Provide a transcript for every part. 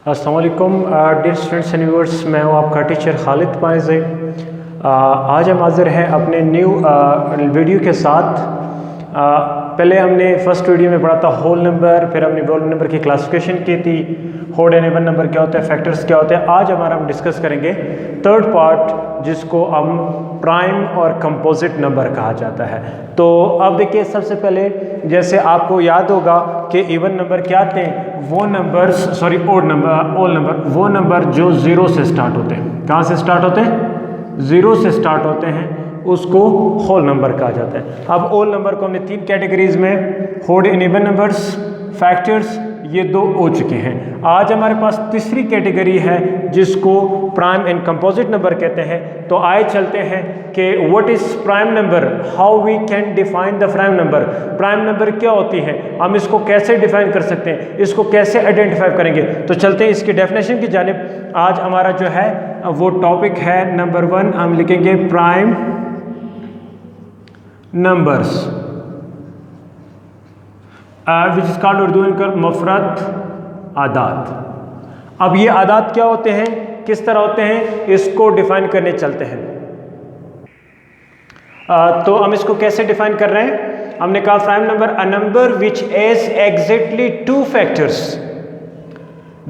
अस्सलाम वालेकुम dear students and viewers, मैं हूँ आपका टीचर खालिद पाइज़े। आज हम हाजिर हैं अपने न्यू वीडियो के साथ। पहले हमने फर्स्ट वीडियो में पढ़ा था होल नंबर, फिर हमने होल नंबर की क्लासिफिकेशन की थी, होड एंड इवन नंबर क्या होता है, फैक्टर्स क्या होते हैं। आज हमारा हम डिस्कस करेंगे थर्ड पार्ट, जिसको हम प्राइम और कंपोजिट नंबर कहा जाता है। तो अब देखिए, सबसे पहले जैसे आपको याद होगा कि इवन नंबर क्या थे, वो नंबर ओड नंबर वो नंबर जो ज़ीरो से स्टार्ट होते हैं। कहाँ से स्टार्ट होते हैं? ज़ीरो से स्टार्ट होते हैं, उसको होल नंबर कहा जाता है। अब होल नंबर को हमने तीन कैटेगरीज में, होड एंड इवन नंबर्स, फैक्टर्स, ये दो हो चुके हैं। आज हमारे पास तीसरी कैटेगरी है जिसको प्राइम एंड कंपोजिट नंबर कहते हैं। तो आए चलते हैं कि what is prime number, how we can define the prime number. Prime number क्या होती है, हम इसको कैसे डिफाइन कर सकते हैं, इसको कैसे आइडेंटिफाई करेंगे। तो चलते हैं इसकी डेफिनेशन की जानिब। आज हमारा जो है वो टॉपिक है नंबर 1, हम लिखेंगे prime numbers which is called Urdu में मुफरद आदात। अब ये आदात क्या होते हैं, किस तरह होते हैं, इसको डिफाइन करने चलते हैं। तो हम इसको कैसे डिफाइन कर रहे हैं? हमने कहा prime number a number which has exactly two factors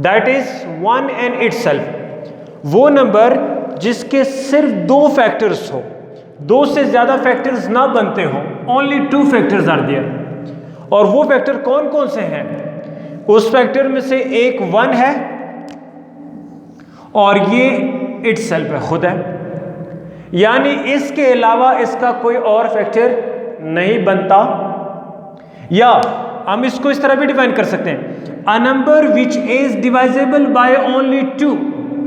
that is one and itself. वो नंबर जिसके सिर्फ दो फैक्टर्स हो, दो से ज्यादा फैक्टर्स ना बनते हो, only two factors are there. और वो फैक्टर कौन कौन से हैं? उस फैक्टर में से एक 1 है और ये इटसेल्फ है, खुद है, यानी इसके अलावा इसका कोई और फैक्टर नहीं बनता। या हम इसको इस तरह भी डिफाइन कर सकते हैं, a number which is divisible by only two,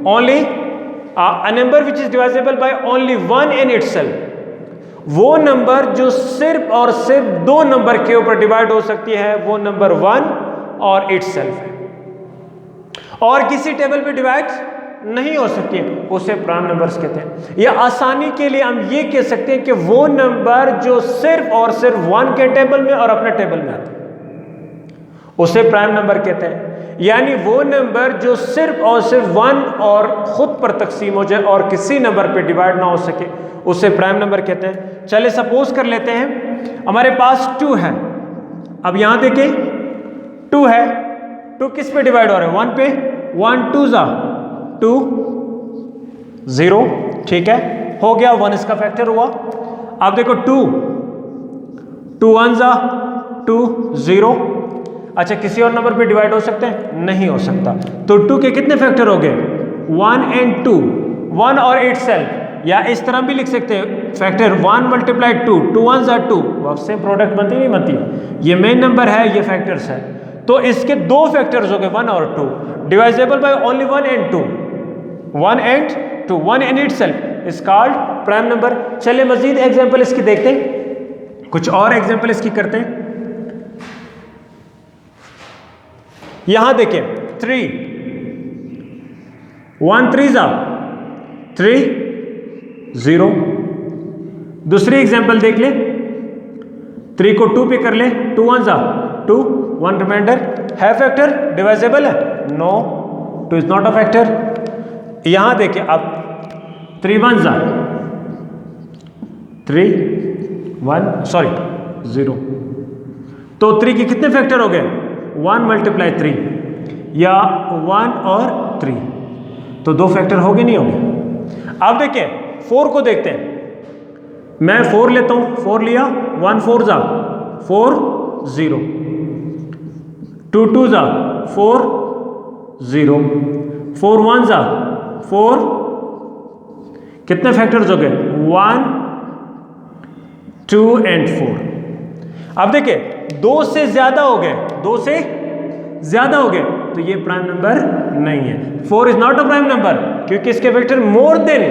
only a number which is divisible by only 1 in itself. वो नंबर जो सिर्फ और सिर्फ दो नंबर के ऊपर डिवाइड हो सकती है, वो नंबर 1 और इटसेल्फ है, और किसी टेबल पे डिवाइड नहीं हो सकती है, उसे प्राइम नंबर्स कहते हैं। या आसानी के लिए हम ये कह सकते हैं कि वो नंबर जो सिर्फ और सिर्फ 1 के टेबल में और अपने टेबल में आते हैं, उसे प्राइम नंबर कहते हैं। यानी वो नंबर जो सिर्फ और सिर्फ 1 और खुद पर तकसीम हो जाए और किसी नंबर पे डिवाइड ना हो सके, उसे प्राइम नंबर कहते हैं। चले सपोज कर लेते हैं हमारे पास 2 है। अब यहां देखें 2 है, 2 किस पे डिवाइड हो रहा है? 1 पे। 1 2 जा 2 0, ठीक है, हो गया, 1 इसका फैक्टर हुआ। अब देखो 2 1 जा 2 0। अच्छा, किसी और नंबर पे डिवाइड हो सकते हैं? नहीं हो सकता। तो 2 के कितने फैक्टर हो गए? 1 एंड 2, 1 और इटसेल्फ। या इस तरह भी लिख सकते हैं फैक्टर 1 मल्टीप्लाई 2, 2 1 जा 2, से प्रोडक्ट बनती नहीं बनती? ये मेन नंबर है, ये फैक्टर्स है। तो इसके दो फैक्टर्स हो गए 1 और 2, divisible by only 1 and 2, 1 and 2, 1 and itself is called prime number. चलिए मजीद एग्जांपल इसकी देखते हैं, कुछ और एग्जांपल इसकी करते हैं। यहां देखें 3, 1 3 जा 3 0। दूसरी एग्जांपल देख ले, 3 को 2 पे कर ले, 2 1 जा 2, 1 रिमाइंडर है, फैक्टर डिवाइजेबल है? No, 2 is not a factor. यहां देखिए अब 3 1 जा 3 1 सॉरी 0। तो 3 के कितने फैक्टर हो गए? 1 मल्टीप्लाई 3 या 1 और 3, तो 2 फैक्टर हो गए, नहीं होंगे। अब देखिए 4 को देखते हैं। मैं 4 लेता हूं, 4 लिया, 1 4 जा 4 0, 2 2 जा 4 0, 4 1 जा 4, कितने फैक्टर्स हो गए? 1 2 एंड 4। अब देखिए 2 से ज्यादा हो गए, 2 से ज्यादा हो गए, तो ये प्राइम नंबर नहीं है। 4 is not a prime number, क्योंकि इसके फैक्टर मोर देन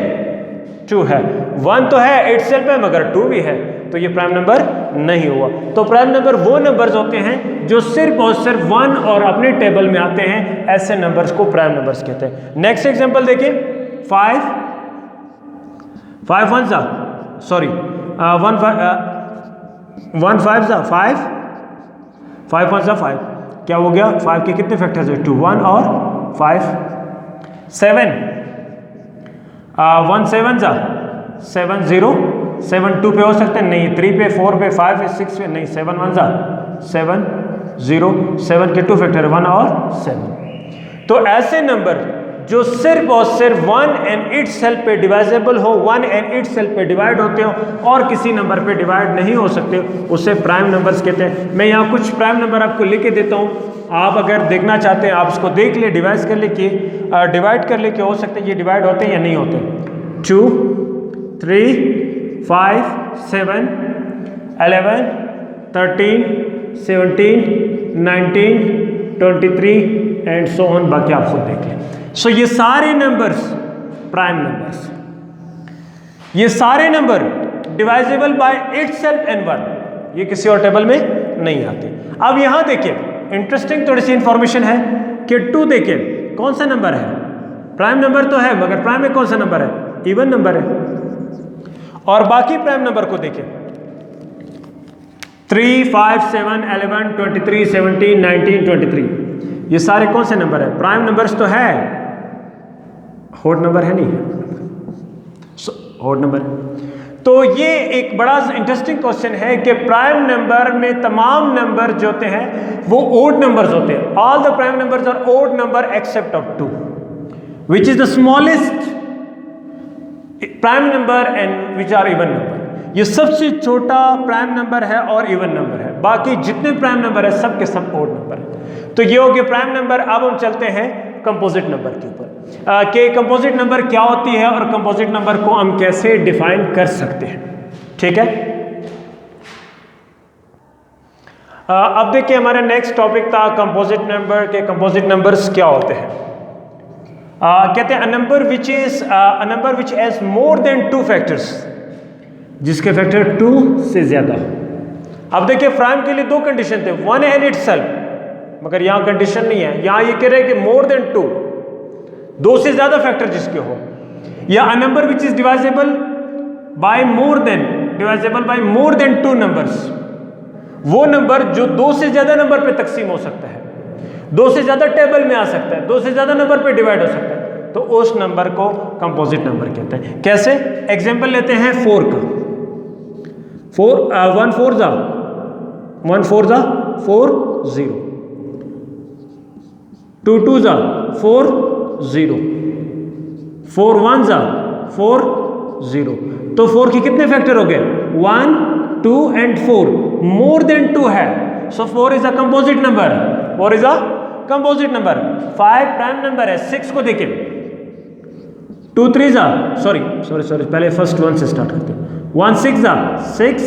2 है। 1 तो है इटसेल्फ है, मगर 2 भी है, तो ये प्राइम नंबर नहीं हुआ। तो प्राइम नंबर वो नंबर्स होते हैं जो सिर्फ और सिर्फ 1 और अपने टेबल में आते हैं, ऐसे नंबर्स को प्राइम नंबर्स कहते हैं। नेक्स्ट एग्जांपल देखिए 5 1 जा सॉरी 1 5 जा 5 1 जा 5, क्या हो गया? 5 के कितने फैक्टर्स है? 2 1 और 5 7 1 7 जा 7 0 7 2 पे हो सकते हैं नहीं, 3 पे 4 पे 5 पे 6 पे नहीं, 7 1 जा 7 0 7 के 2 फैक्टर 1 और 7। तो ऐसे नंबर जो सिर्फ और सिर्फ 1 एंड इट्स सेल्फ पे डिवाइजेबल हो, 1 एंड इट्स सेल्फ पे डिवाइड होते हो और किसी नंबर पे डिवाइड नहीं हो सकते, उसे प्राइम नंबर्स कहते हैं। मैं यहाँ कुछ प्राइम नंबर आपको लिख के देता हूँ, आप अगर देखना चाहते हैं आप उसको देख ले, डिवाइड कर ले कि डिवाइड कर ले कि हो सकते हैं ये डिवाइड होते हैं या नहीं होते। 2 3 5 7 11 13 17 19 23 एंड सो ऑन, बाकी आप खुद देख लें। सो ये सारे नंबर्स प्राइम नंबर्स, ये सारे number divisible by itself and 1, ये किसी और टेबल में नहीं आते। अब यहां देखिए इंटरेस्टिंग थोड़ी सी इंफॉर्मेशन है कि 2 देखिए कौन सा नंबर है, प्राइम नंबर तो है मगर प्राइम में कौन सा नंबर है, इवन नंबर है। और बाकी प्राइम नंबर को देखिए 3 5 7 11 23 17 19 23, ये सारे कौन से नंबर है, प्राइम नंबर्स तो है, होड नंबर है नहीं, होड नंबर। तो ये एक बड़ा इंटरेस्टिंग क्वेश्चन है कि प्राइम नंबर में तमाम नंबर जो होते हैं वो ओड नंबर्स होते हैं। All the prime numbers are odd number except of 2 which is the smallest prime number and which are even number. ये सबसे छोटा प्राइम नंबर है और इवन नंबर है, बाकी जितने प्राइम नंबर है सब के सब ओड नंबर है। तो ये हो गए प्राइम नंबर। अब हम चलते हैं कंपोजिट नंबर के ऊपर कि कंपोजिट नंबर क्या होती है और कंपोजिट नंबर को हम कैसे डिफाइन कर सकते हैं। ठीक है, अब देखिए हमारा नेक्स्ट टॉपिक था कंपोजिट नंबर के कंपोजिट नंबर्स क्या होते हैं। कहते हैं a number which has more than 2 factors, जिसके फैक्टर 2 से ज्यादा हो। अब देखिए प्राइम के लिए 2 कंडीशन थे, 1 एंड इटसेल्फ, मगर यहां कंडीशन नहीं है, यहां ये कह रहे हैं कि मोर देन 2, 2 से ज्यादा फैक्टर जिसके हो, या a number which is divisible by more than 2 numbers, वो नंबर जो 2 से ज्यादा नंबर पे तकसीम हो सकता है, 2 से ज्यादा टेबल में आ सकता है, 2 से ज्यादा नंबर पे डिवाइड हो सकता है, तो उस नंबर को कंपोजिट नंबर कहते हैं। कैसे? एग्जांपल लेते हैं 4 का। 1 4 जा 4 0, 2 2 जा 4 0, 4 1 जा 4 0। तो 4 के कितने फैक्टर हो गए? 1 2 एंड 4, मोर देन 2 है, सो 4 is a composite number. 4 is a composite number. 5 prime number है। 6 को देखें, 2 3 जा सॉरी पहले फर्स्ट 1 से स्टार्ट करते हैं। 1 6 जा 6,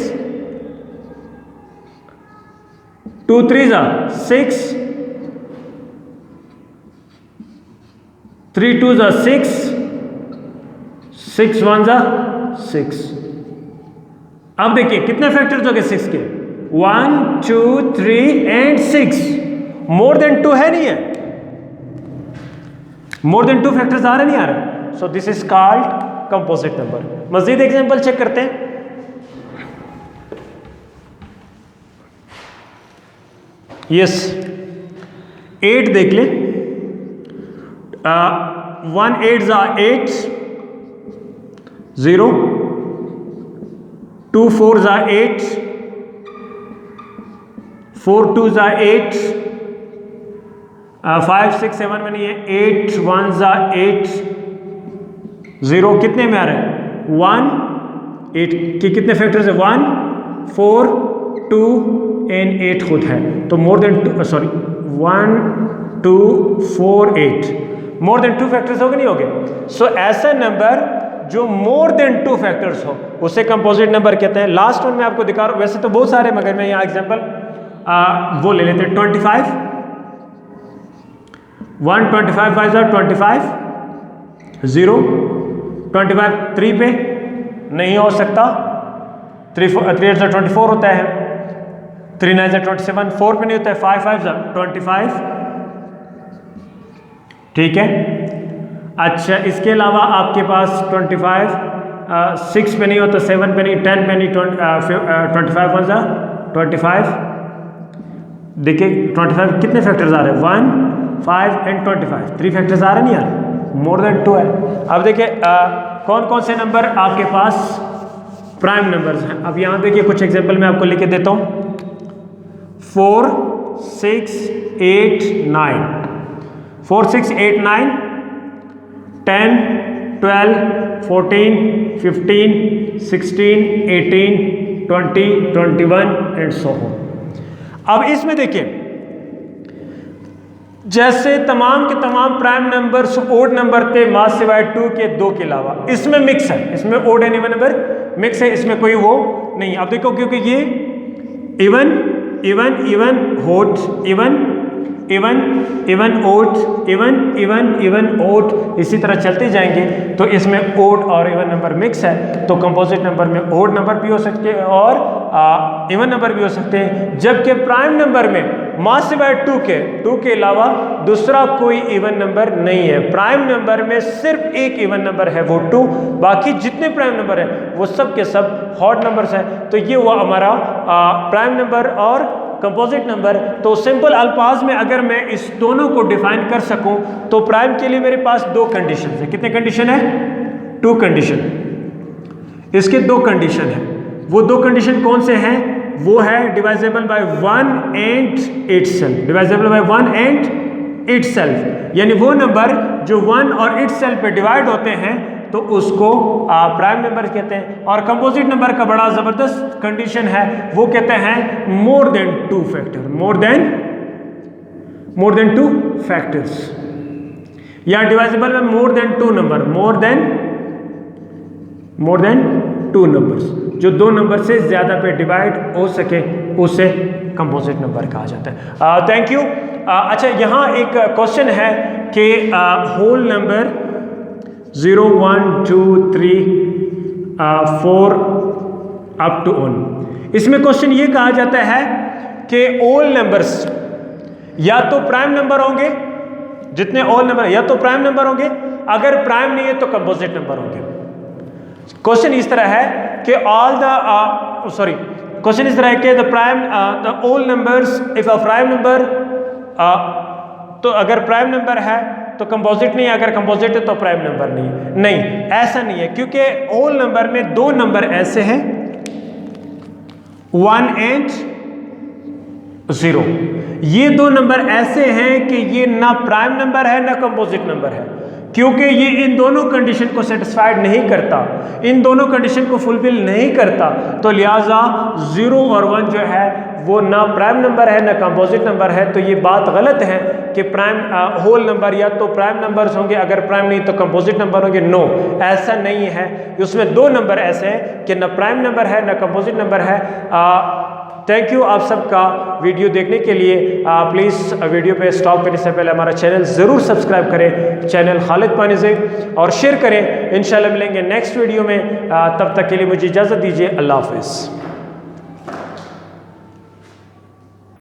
2 3 जा 6, 3 2 जा 6, 6 1 जा 6। अब देखिए कितने फैक्टर्स हो गए 6 के? 1 2 3 एंड 6। मोर देन 2 है नहीं है? मोर देन 2 फैक्टर्स आ रहे नहीं आ रहे? So this is called composite number. मजीद एग्जांपल चेक करते हैं। यस 8 देख ले, 1 8 जा 8 0, 2 4 जा 8, 4 2 जा 8, 5 6 7 में नहीं है, 8 1 जा 8 0। कितने में आ रहा है? 1 8 के कितने फैक्टर्स है? 1 4 2 एंड 8 खुद है, तो मोर देन 2 1 2 4 8, मोर देन 2 फैक्टर्स हो गए नहीं हो गए? सो ऐसा नंबर जो मोर देन 2 फैक्टर्स हो उसे कंपोजिट नंबर कहते हैं। लास्ट वन मैं आपको दिखा रहा हूं, वैसे तो बहुत सारे मगर मैं यहाँ एग्जांपल वो ले लेते हैं। 25 1 25 5 25 0, 25 3 पे नहीं हो सकता, 3 8 24 होता है, 3 9 27, 4 पे नहीं होता है, 5 5 25। ठीक है, अच्छा इसके अलावा आपके पास 25 6 पे नहीं होता, 7 पे नहीं, 10 पे नहीं, 25 1 25। देखिए 25 कितने फैक्टर्स आ रहे हैं? 1 5 एंड 25, 3 फैक्टर्स आ रहे नहीं यार, मोर देन 2 है। अब देखिए कौन कौन से नंबर आपके पास प्राइम नंबर्स हैं। अब यहाँ देखिए कुछ एग्जांपल मैं आपको लिख के देता हूँ। 4 6 8 9, 4 6 8 9, 10 12 14 15 16 18 20 21 एंड सो ऑन। अब इसमें देखिए जैसे तमाम के तमाम प्राइम नंबर्स ओड नंबर थे मास सिवाय 2 के 2 के अलावा, इसमें मिक्स है, इसमें odd and even number mix है, इसमें कोई वो नहीं। अब देखो क्योंकि ये even even even odd even even even odd even even even odd इसी तरह चलते जाएंगे, तो इसमें ओड और इवन नंबर मिक्स है, तो कंपोजिट नंबर में ओड नंबर भी हो सकते हैं और इवन नंबर भी हो सकते हैं। जबकि प्राइम नंबर में मास सिवाय 2 के अलावा दूसरा कोई इवन नंबर नहीं है। प्राइम नंबर में सिर्फ एक इवन नंबर है वो 2, बाकी जितने प्राइम नंबर है वो सब के सब हॉट नंबर्स हैं। तो ये हुआ हमारा प्राइम नंबर और कंपोजिट नंबर। तो सिंपल अल्फाज में अगर मैं इस दोनों को डिफाइन कर सकूं तो प्राइम के लिए मेरे पास 2 कंडीशन है। कितने कंडीशन है? 2 कंडीशन। इसके 2 कंडीशन है। वो 2 कंडीशन कौन से हैं? वो है divisible by 1 and itself. Divisible by 1 and itself, यानी वो नंबर जो 1 और इटसेल्फ पे डिवाइड होते हैं तो उसको प्राइम नंबर कहते हैं। और कंपोजिट नंबर का बड़ा जबरदस्त कंडीशन है, वो कहते हैं मोर देन 2 फैक्टर, मोर देन 2 फैक्टर्स, या डिवाइजेबल में मोर देन 2 नंबर, मोर देन 2 नंबर्स, जो 2 नंबर से ज्यादा पे डिवाइड हो सके उसे कंपोजिट नंबर कहा जाता है। Thank you. अच्छा, यहाँ एक क्वेश्चन है कि होल नंबर 0 1 2 3 4 अप टू 1, इसमें क्वेश्चन ये कहा जाता है कि ऑल नंबर्स या तो प्राइम नंबर होंगे, जितने ऑल नंबर या तो प्राइम नंबर होंगे, अगर प्राइम नहीं है तो कंपोजिट नंबर होंगे। क्वेश्चन इस तरह है कि क्वेश्चन इस तरह है कि the all numbers if a prime number, तो अगर प्राइम नंबर है तो कंपोजिट नहीं है, अगर कंपोजिट है तो प्राइम नंबर नहीं है। नहीं, ऐसा नहीं है, क्योंकि होल नंबर में 2 नंबर ऐसे हैं 1 एंड 0। ये 2 नंबर ऐसे हैं कि ये ना प्राइम नंबर है ना कंपोजिट नंबर है, क्योंकि ये इन दोनों कंडीशन को सेटिस्फाइड नहीं करता, इन दोनों कंडीशन को फुलफिल नहीं करता, तो लिहाजा 0 और 1 जो है वो ना प्राइम नंबर है ना कंपोजिट नंबर है। तो ये बात गलत है कि प्राइम होल नंबर या तो प्राइम नंबर्स होंगे, अगर प्राइम नहीं तो कंपोजिट नंबर होंगे। नो, ऐसा नहीं है। उसमें 2 नंबर ऐसे हैं कि ना प्राइम नंबर है ना कंपोजिट नंबर है। थैंक यू आप सबका वीडियो देखने के लिए। प्लीज़ वीडियो पे स्टॉप करने से पहले हमारा चैनल ज़रूर सब्सक्राइब करें, चैनल खालिद पानीज़े, और शेयर करें। इंशाल्लाह मिलेंगे नेक्स्ट वीडियो में। तब तक के लिए मुझे इजाज़त दीजिए। अल्लाह हाफ़िज़।